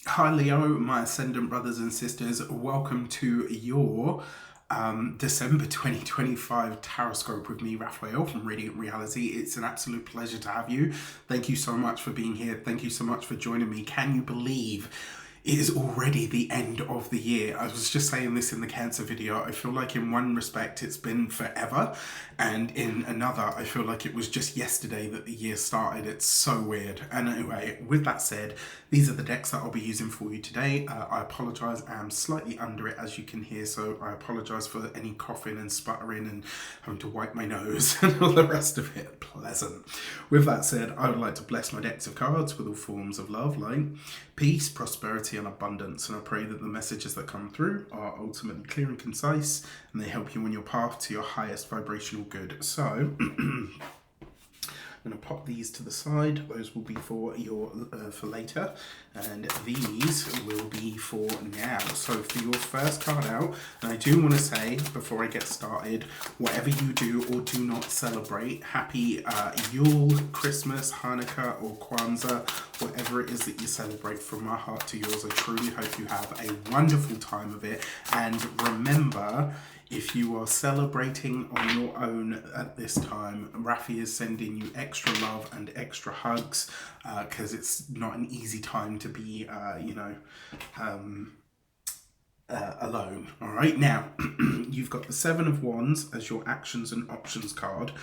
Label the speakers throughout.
Speaker 1: Hi Leo, my ascendant brothers and sisters. Welcome to your December 2025 Taroscope with me, Raphael from Radiant Reality. It's an absolute pleasure to have you. Thank you so much for being here. Thank you so much for joining me. Can you believe it is already the end of the year? I was just saying this in the Cancer video. I feel like in one respect it's been forever, and in another I feel like it was just yesterday that the year started. It's so weird. And anyway, with that said, these are the decks that I'll be using for you today. I apologise, I'm slightly under it as you can hear, so I apologise for any coughing and sputtering and having to wipe my nose and all the rest of it. Pleasant. With that said, I would like to bless my decks of cards with all forms of love, light, peace, prosperity and abundance, and I pray that the messages that come through are ultimately clear and concise and they help you on your path to your highest vibrational good. So I'm going to pop these to the side. Those will be for for later, and these will be for now. So for your first card out, and I do want to say before I get started, whatever you do or do not celebrate, happy Yule, Christmas, Hanukkah or Kwanzaa, whatever it is that you celebrate, from my heart to yours, I truly hope you have a wonderful time of it. And remember, if you are celebrating on your own at this time, Rafi is sending you extra love and extra hugs, because it's not an easy time to be, alone. All right, now you've got the Seven of Wands as your actions and options card.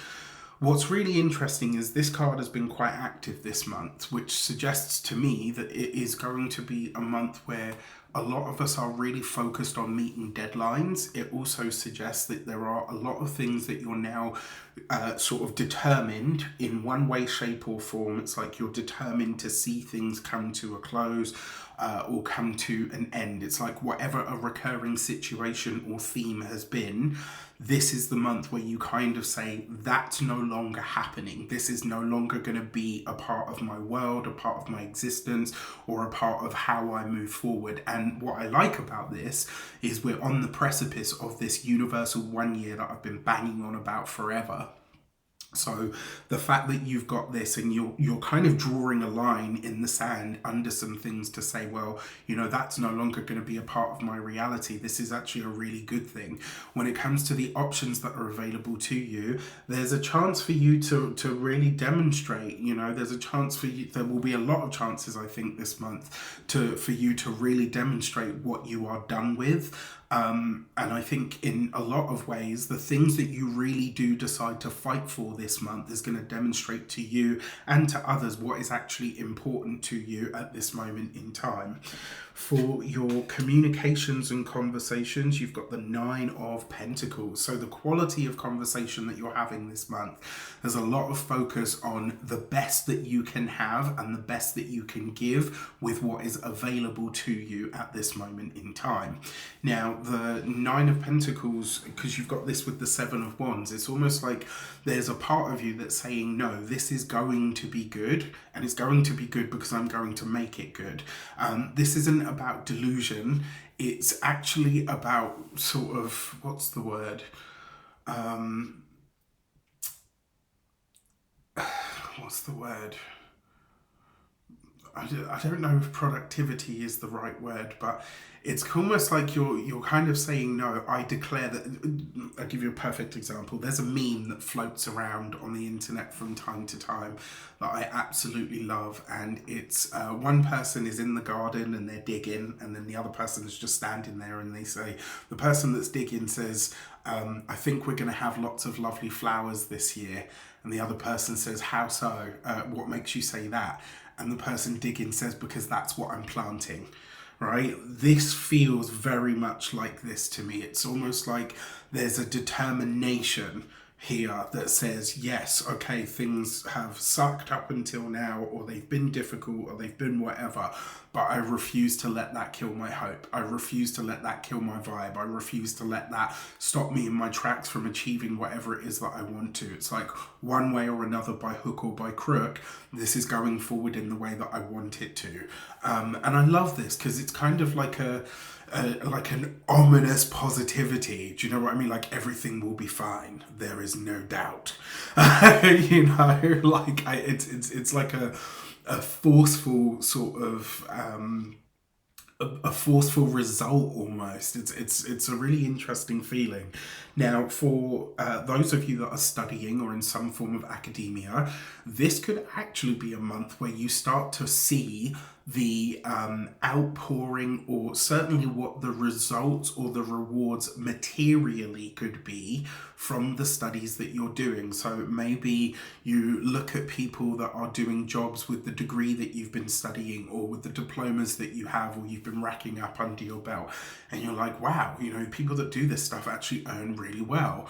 Speaker 1: What's really interesting is this card has been quite active this month, which suggests to me that it is going to be a month where a lot of us are really focused on meeting deadlines. It also suggests that there are a lot of things that you're now sort of determined in one way, shape or form. It's like you're determined to see things come to a close or come to an end. It's like whatever a recurring situation or theme has been, this is the month where you kind of say, that's no longer happening. This is no longer going to be a part of my world, a part of my existence, or a part of how I move forward. And what I like about this is we're on the precipice of this universal 1 year that I've been banging on about forever. So the fact that you've got this and you're kind of drawing a line in the sand under some things to say, well, you know, that's no longer going to be a part of my reality. This is actually a really good thing. When it comes to the options that are available to you, there's a chance for you to really demonstrate, you know, there's a chance for you, there will be a lot of chances, I think, this month for you to really demonstrate what you are done with. And I think in a lot of ways, the things that you really do decide to fight for this month is going to demonstrate to you and to others what is actually important to you at this moment in time. For your communications and conversations, you've got the Nine of Pentacles. So the quality of conversation that you're having this month, there's a lot of focus on the best that you can have and the best that you can give with what is available to you at this moment in time. Now, the Nine of Pentacles, because you've got this with the Seven of Wands, it's almost like there's a part of you that's saying, no, this is going to be good, and it's going to be good because I'm going to make it good. This isn't about delusion. It's actually about sort of, what's the word? What's the word? I don't know if productivity is the right word, but it's almost like you're kind of saying, no, I declare that. I'll give you a perfect example. There's a meme that floats around on the internet from time to time that I absolutely love, and it's one person is in the garden and they're digging, and then the other person is just standing there, and they say, the person that's digging says, I think we're going to have lots of lovely flowers this year. And the other person says, how so? What makes you say that? And the person digging says, because that's what I'm planting, right? This feels very much like this to me. It's almost like there's a determination here that says, yes, okay, things have sucked up until now, or they've been difficult, or they've been whatever, but I refuse to let that kill my hope. I refuse to let that kill my vibe. I refuse to let that stop me in my tracks from achieving whatever it is that I want to. It's like one way or another, by hook or by crook, this is going forward in the way that I want it to. And I love this because it's kind of like like an ominous positivity. Do you know what I mean? Like, everything will be fine. There is no doubt. You know, like it's like a forceful sort of a forceful result almost. It's a really interesting feeling. Now, for those of you that are studying or in some form of academia, this could actually be a month where you start to see the outpouring, or certainly what the results or the rewards materially could be from the studies that you're doing. So maybe you look at people that are doing jobs with the degree that you've been studying, or with the diplomas that you have, or you've been racking up under your belt, and you're like, wow, people that do this stuff actually earn really well.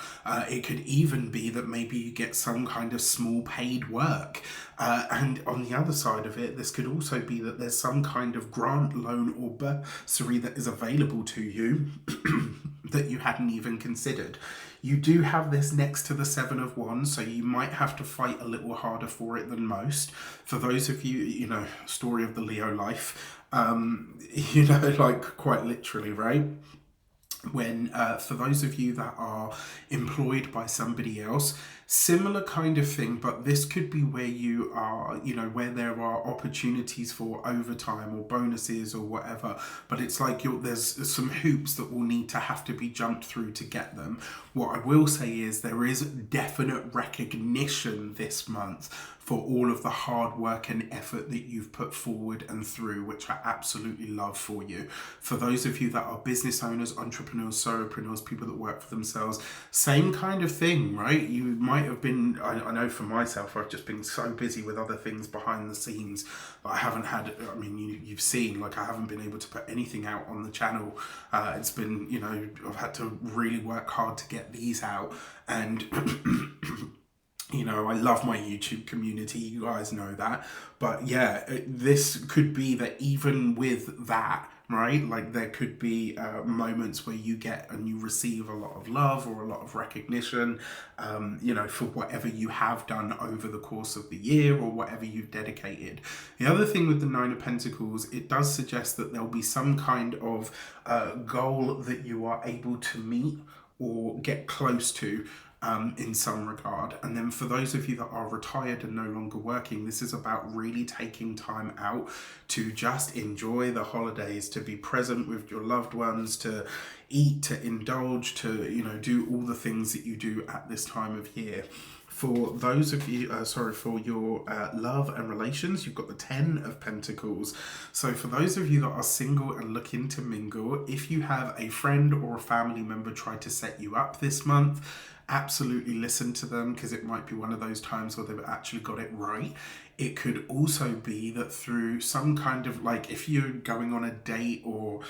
Speaker 1: It could even be that maybe you get some kind of small paid work. And on the other side of it, this could also be that there's some kind of grant, loan, or bursary that is available to you that you hadn't even considered. You do have this next to the Seven of Wands, so you might have to fight a little harder for it than most. For those of you, story of the Leo life, like quite literally, right? When for those of you that are employed by somebody else, similar kind of thing, but this could be where you are, where there are opportunities for overtime or bonuses or whatever, but it's like there's some hoops that will need to have to be jumped through to get them. What I will say is there is definite recognition this month for all of the hard work and effort that you've put forward and through, which I absolutely love for you. For those of you that are business owners, entrepreneurs, solopreneurs, people that work for themselves, same kind of thing, right? You might have been, I know for myself, I've just been so busy with other things behind the scenes that I haven't had, you've seen, like, I haven't been able to put anything out on the channel. It's been, I've had to really work hard to get these out, and I love my YouTube community, you guys know that. But yeah, this could be that even with that, right? Like, there could be moments where you get and you receive a lot of love or a lot of recognition, for whatever you have done over the course of the year or whatever you've dedicated. The other thing with the Nine of Pentacles, it does suggest that there'll be some kind of goal that you are able to meet or get close to, in some regard. And then for those of you that are retired and no longer working, this is about really taking time out to just enjoy the holidays, to be present with your loved ones, to eat, to indulge, to do all the things that you do at this time of year. For those of you, for your love and relations, you've got the Ten of Pentacles. So for those of you that are single and looking to mingle, if you have a friend or a family member try to set you up this month, absolutely listen to them, because it might be one of those times where they've actually got it right. It could also be that through some kind of, like, if you're going on a date or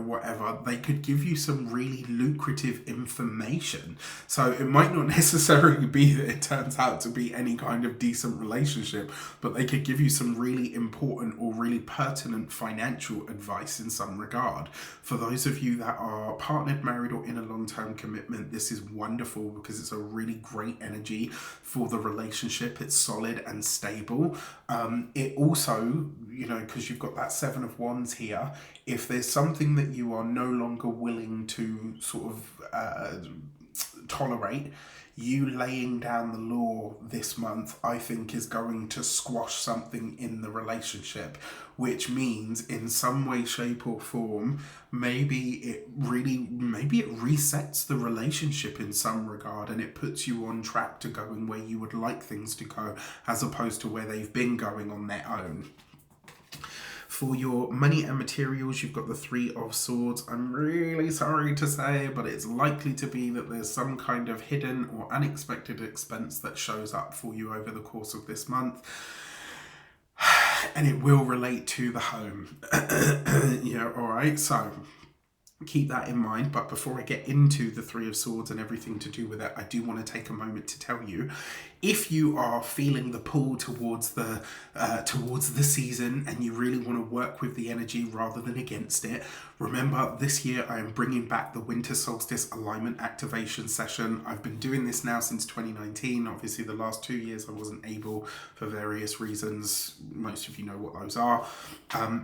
Speaker 1: whatever, they could give you some really lucrative information. So it might not necessarily be that it turns out to be any kind of decent relationship, but they could give you some really important or really pertinent financial advice in some regard. For those of you that are partnered, married, or in a long-term commitment, this is wonderful because it's a really great energy for the relationship. It's solid and stable. It also, because you've got that Seven of Wands here, if there's something that you are no longer willing to sort of tolerate, you laying down the law this month, I think, is going to squash something in the relationship, which means in some way, shape or form, maybe it resets the relationship in some regard, and it puts you on track to going where you would like things to go, as opposed to where they've been going on their own. For your money and materials, you've got the Three of Swords. I'm really sorry to say, but it's likely to be that there's some kind of hidden or unexpected expense that shows up for you over the course of this month. And it will relate to the home. Alright, so keep that in mind. But before I get into the Three of Swords and everything to do with it, I do want to take a moment to tell you, if you are feeling the pull towards the season and you really want to work with the energy rather than against it, remember this year I am bringing back the Winter Solstice Alignment Activation Session. I've been doing this now since 2019. Obviously the last 2 years I wasn't able for various reasons. Most of you know what those are.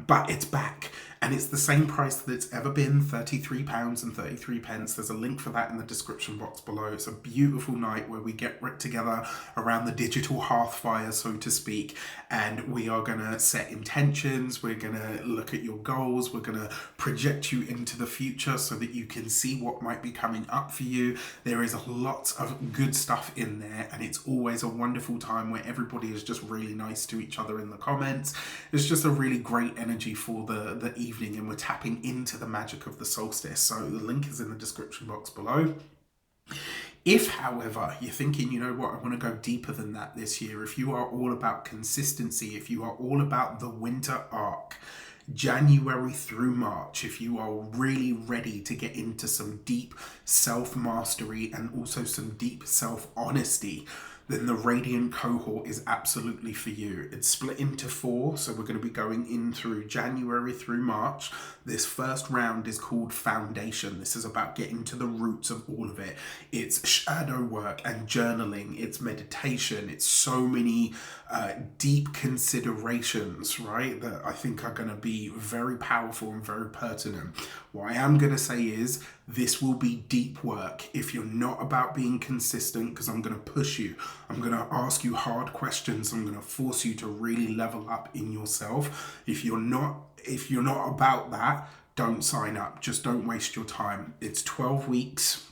Speaker 1: But it's back, And it's the same price that it's ever been, £33.33. There's a link for that in the description box below. It's a beautiful night where we get together around the digital hearth-fire, so to speak, and we are going to set intentions, we're going to look at your goals, we're going to project you into the future so that you can see what might be coming up for you. There is lots of good stuff in there, and it's always a wonderful time where everybody is just really nice to each other in the comments. It's just a really great energy for the evening, and we're tapping into the magic of the solstice. So the link is in the description box below. If, however, you're thinking, you know what, I want to go deeper than that this year, if you are all about consistency, if you are all about the winter arc, January through March, if you are really ready to get into some deep self-mastery and also some deep self-honesty, then the Reydiant cohort is absolutely for you. It's split into 4, so we're going to be going in through January through March. This first round is called Foundation. This is about getting to the roots of all of it. It's shadow work and journaling. It's meditation. It's so many deep considerations, right, that I think are going to be very powerful and very pertinent. What I am going to say is this will be deep work. If you're not about being consistent, because I'm going to push you, I'm going to ask you hard questions, I'm going to force you to really level up in yourself. If you're not about that, don't sign up. Just don't waste your time. It's 12 weeks.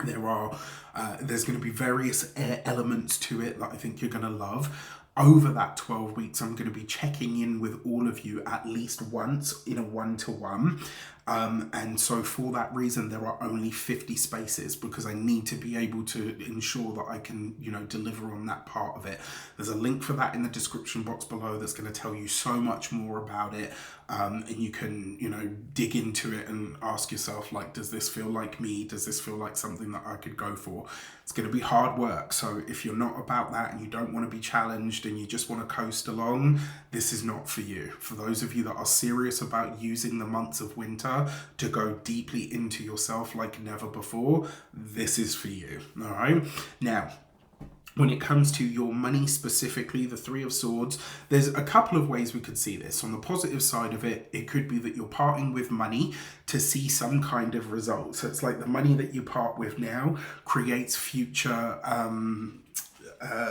Speaker 1: There's going to be various elements to it that I think you're going to love. Over that 12 weeks, I'm going to be checking in with all of you at least once in a one-to-one. And so for that reason, there are only 50 spaces because I need to be able to ensure that I can, deliver on that part of it. There's a link for that in the description box below that's going to tell you so much more about it. And you can, dig into it and ask yourself, like, does this feel like me? Does this feel like something that I could go for? It's going to be hard work. So if you're not about that and you don't want to be challenged and you just want to coast along, this is not for you. For those of you that are serious about using the months of winter to go deeply into yourself like never before, this is for you. All right. Now, when it comes to your money specifically, the 3 of Swords, there's a couple of ways we could see this. On the positive side of it, it could be that you're parting with money to see some kind of result. So it's like the money that you part with now creates future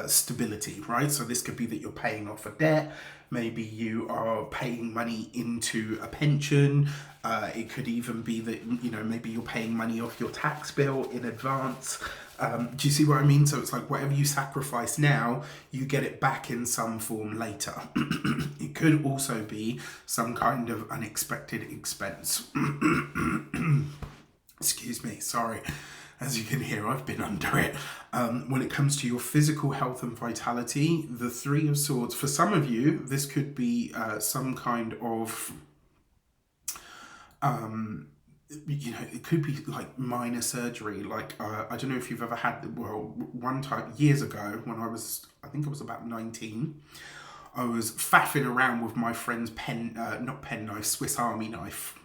Speaker 1: stability, right? So this could be that you're paying off a debt. Maybe you are paying money into a pension. It could even be that, maybe you're paying money off your tax bill in advance. Do you see what I mean? So it's like whatever you sacrifice now, you get it back in some form later. It could also be some kind of unexpected expense. Excuse me, sorry. As you can hear, I've been under it. When it comes to your physical health and vitality, the 3 of Swords, for some of you, this could be some kind of... it could be like minor surgery. Like, I don't know if you've ever had, one time, years ago, when I think I was about 19, I was faffing around with my friend's Swiss Army knife.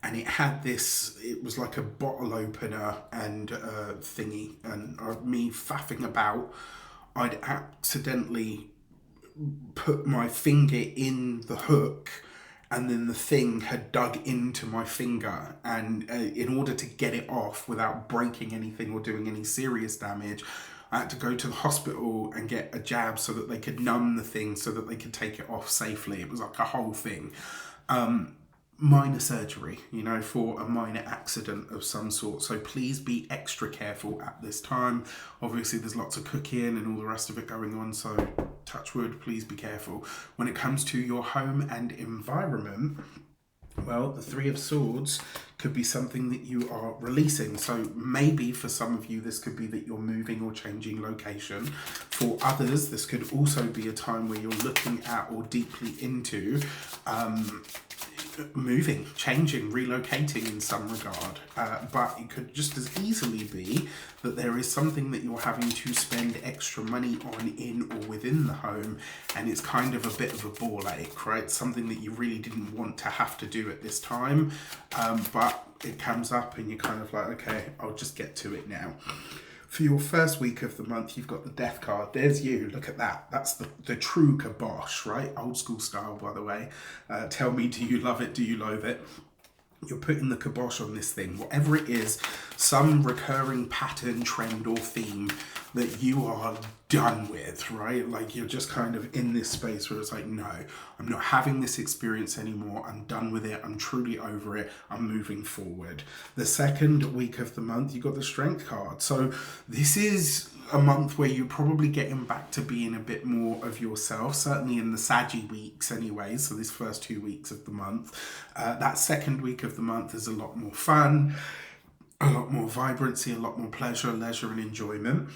Speaker 1: And it had this, it was like a bottle opener and thingy. And me faffing about, I'd accidentally put my finger in the hook, and then the thing had dug into my finger, and in order to get it off without breaking anything or doing any serious damage, I had to go to the hospital and get a jab so that they could numb the thing so that they could take it off safely. It was like a whole thing. Minor surgery, for a minor accident of some sort. So please be extra careful at this time. Obviously, there's lots of cooking and all the rest of it going on, so touch wood, please be careful. When it comes to your home and environment, well, the 3 of Swords could be something that you are releasing. So maybe for some of you, this could be that you're moving or changing location. For others, this could also be a time where you're looking at or deeply into moving, changing, relocating in some regard. But it could just as easily be that there is something that you're having to spend extra money on in or within the home, and it's kind of a bit of a ball ache, right? Something that you really didn't want to have to do at this time, but it comes up and you're kind of like, okay, I'll just get to it now. For your first week of the month, you've got the death card. There's you. Look at that. That's the true kibosh, right? Old school style, by the way. Tell me, do you love it? Do you loathe it? You're putting the kibosh on this thing. Whatever it is, some recurring pattern, trend, or theme that you are done with, right? Like you're just kind of in this space where it's like, no, I'm not having this experience anymore. I'm done with it. I'm truly over it. I'm moving forward. The second week of the month, you got the strength card. So this is a month where you're probably getting back to being a bit more of yourself, certainly in the saggy weeks anyway. So this first 2 weeks of the month, that second week of the month is a lot more fun, a lot more vibrancy, a lot more pleasure, leisure and enjoyment.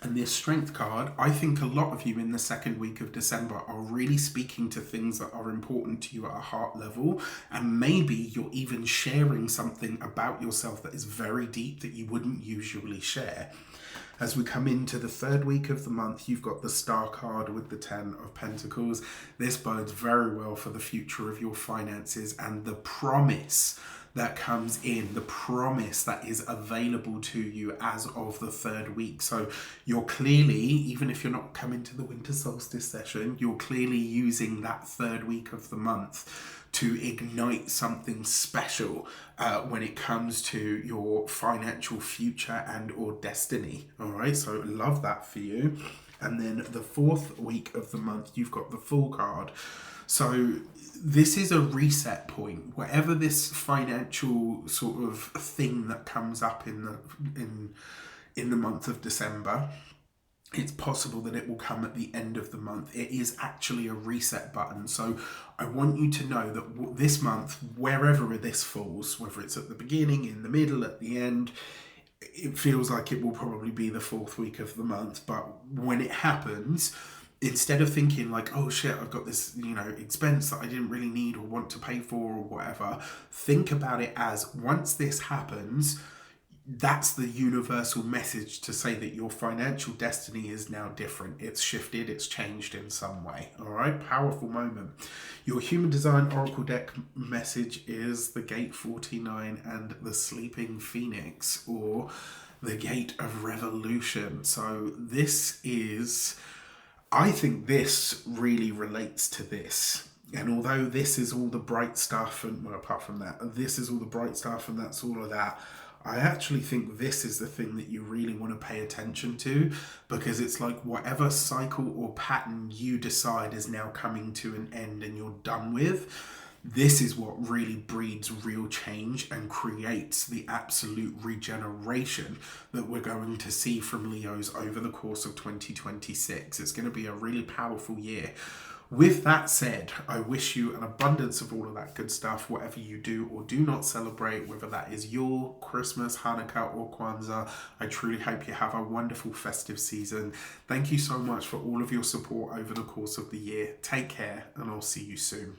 Speaker 1: And this strength card, I think a lot of you in the second week of December are really speaking to things that are important to you at a heart level. And maybe you're even sharing something about yourself that is very deep that you wouldn't usually share. As we come into the third week of the month, you've got the Star card with the 10 of Pentacles. This bodes very well for the future of your finances and the promise that comes in, the promise that is available to you as of the third week. So you're clearly, even if you're not coming to the winter solstice session, you're clearly using that third week of the month to ignite something special when it comes to your financial future and or destiny. All right, so love that for you. And then the fourth week of the month, you've got the Fool card. So this is a reset point. Whatever this financial sort of thing that comes up in the month of December, it's possible that it will come at the end of the month. It is actually a reset button. So I want you to know that this month, wherever this falls, whether it's at the beginning, in the middle, at the end, it feels like it will probably be the fourth week of the month. But when it happens, instead of thinking like, oh shit, I've got this, expense that I didn't really need or want to pay for or whatever, think about it as once this happens, that's the universal message to say that your financial destiny is now different. It's shifted, it's changed in some way. All right, powerful moment. Your human design oracle deck message is the Gate 49 and the Sleeping Phoenix, or the Gate of Revolution. So this is, I think this really relates to this. And although this is all the bright stuff, and well, apart from that, this is all the bright stuff and that's all of that, I actually think this is the thing that you really want to pay attention to, because it's like whatever cycle or pattern you decide is now coming to an end and you're done with, this is what really breeds real change and creates the absolute regeneration that we're going to see from Leos over the course of 2026. It's going to be a really powerful year. With that said, I wish you an abundance of all of that good stuff, whatever you do or do not celebrate, whether that is your Christmas, Hanukkah, or Kwanzaa. I truly hope you have a wonderful festive season. Thank you so much for all of your support over the course of the year. Take care, and I'll see you soon.